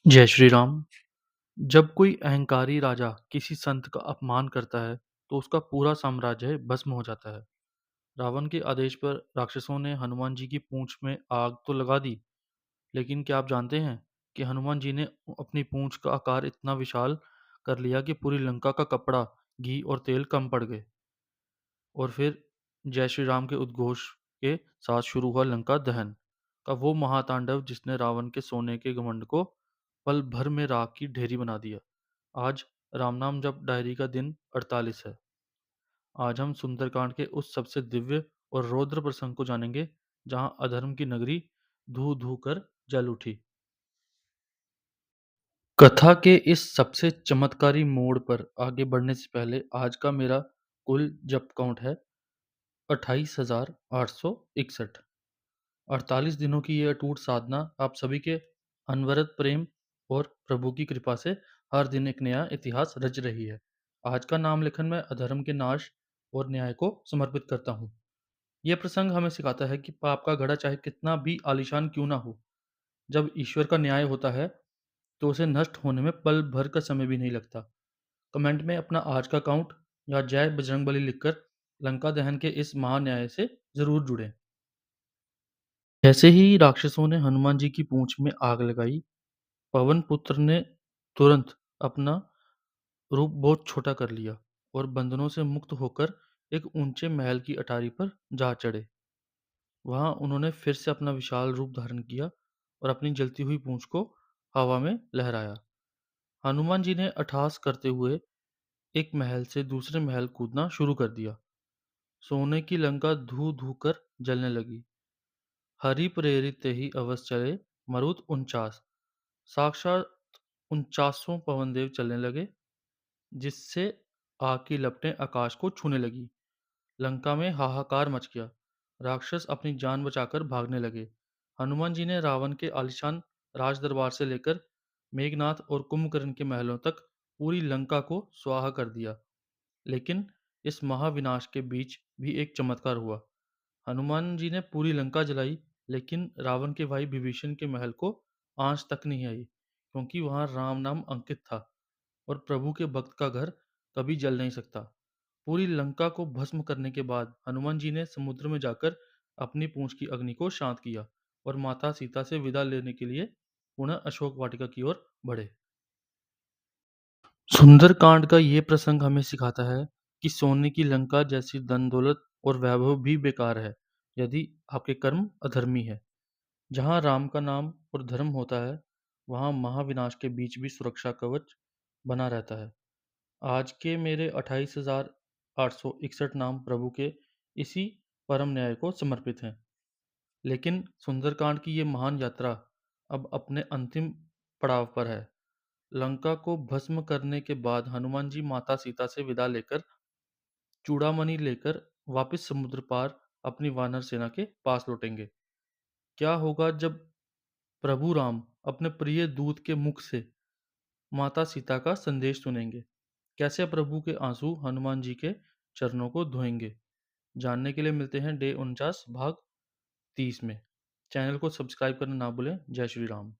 जय श्री राम। जब कोई अहंकारी राजा किसी संत का अपमान करता है तो उसका पूरा साम्राज्य भस्म हो जाता है। रावण के आदेश पर राक्षसों ने हनुमान जी की पूंछ में आग तो लगा दी, लेकिन क्या आप जानते हैं कि हनुमान जी ने अपनी पूंछ का आकार इतना विशाल कर लिया कि पूरी लंका का कपड़ा, घी और तेल कम पड़ गए। और फिर जय श्री राम के उद्घोष के साथ शुरू हुआ लंका दहन का वो महातांडव जिसने रावण के सोने के घमंड को पल भर में राख की ढेरी बना दिया। आज राम नाम जप डायरी का दिन 48 है। आज हम सुंदरकांड के उस सबसे दिव्य और रौद्र प्रसंग को जानेंगे जहां अधर्म की नगरी धू धू कर जल उठी। कथा के इस सबसे चमत्कारी मोड़ पर आगे बढ़ने से पहले आज का मेरा कुल जप काउंट है 28,861। 48 दिनों की यह अटूट साधना आप सभी के अनवरत प्रेम और प्रभु की कृपा से हर दिन एक नया इतिहास रच रही है। आज का नाम लेखन मैं अधर्म के नाश और न्याय को समर्पित करता हूँ। यह प्रसंग हमें सिखाता है कि पाप का घड़ा चाहे कितना भी आलीशान क्यों ना हो, जब ईश्वर का न्याय होता है तो उसे नष्ट होने में पल भर का समय भी नहीं लगता। कमेंट में अपना आज का काउंट या जय बजरंगबली लिखकर लंका दहन के इस महान्याय से जरूर जुड़ें। जैसे ही राक्षसों ने हनुमान जी की पूंछ में आग लगाई, पवन पुत्र ने तुरंत अपना रूप बहुत छोटा कर लिया और बंधनों से मुक्त होकर एक ऊंचे महल की अटारी पर जा चढ़े। वहां उन्होंने फिर से अपना विशाल रूप धारण किया और अपनी जलती हुई पूंछ को हवा में लहराया। हनुमान जी ने अट्टहास करते हुए एक महल से दूसरे महल कूदना शुरू कर दिया। सोने की लंका धू धू कर जलने लगी। हरि प्रेरित ते ही अवश्य चले, मरुत 49। साक्षात 49 पवनदेव चलने लगे, जिससे आग की लपटें आकाश को छूने लगी। लंका में हाहाकार मच गया। राक्षस अपनी जान बचाकर भागने लगे। हनुमान जी ने रावण के आलीशान राज दरबार से लेकर मेघनाथ और कुंभकर्ण के महलों तक पूरी लंका को स्वाहा कर दिया। लेकिन इस महाविनाश के बीच भी एक चमत्कार हुआ। हनुमान जी ने पूरी लंका जलाई, लेकिन रावण के भाई विभीषण के महल को आंच तक नहीं आई, क्योंकि वहां राम नाम अंकित था और प्रभु के भक्त का घर कभी जल नहीं सकता। पूरी लंका को भस्म करने के बाद हनुमान जी ने समुद्र में जाकर अपनी पूंछ की अग्नि को शांत किया और माता सीता से विदा लेने के लिए पुनः अशोक वाटिका की ओर बढ़े। सुंदरकांड का ये प्रसंग हमें सिखाता है कि सोने की लंका जैसी धन दौलत और वैभव भी बेकार है यदि आपके कर्म अधर्मी है। जहाँ राम का नाम और धर्म होता है, वहाँ महाविनाश के बीच भी सुरक्षा कवच बना रहता है। आज के मेरे 28,861 नाम प्रभु के इसी परम न्याय को समर्पित हैं। लेकिन सुंदरकांड की ये महान यात्रा अब अपने अंतिम पड़ाव पर है। लंका को भस्म करने के बाद हनुमान जी माता सीता से विदा लेकर चूड़ामणि लेकर वापस समुद्र पार अपनी वानर सेना के पास लौटेंगे। क्या होगा जब प्रभु राम अपने प्रिय दूत के मुख से माता सीता का संदेश सुनेंगे? कैसे प्रभु के आंसू हनुमान जी के चरणों को धोएंगे? जानने के लिए मिलते हैं डे 49 भाग 30 में। चैनल को सब्सक्राइब करना ना भूलें। जय श्री राम।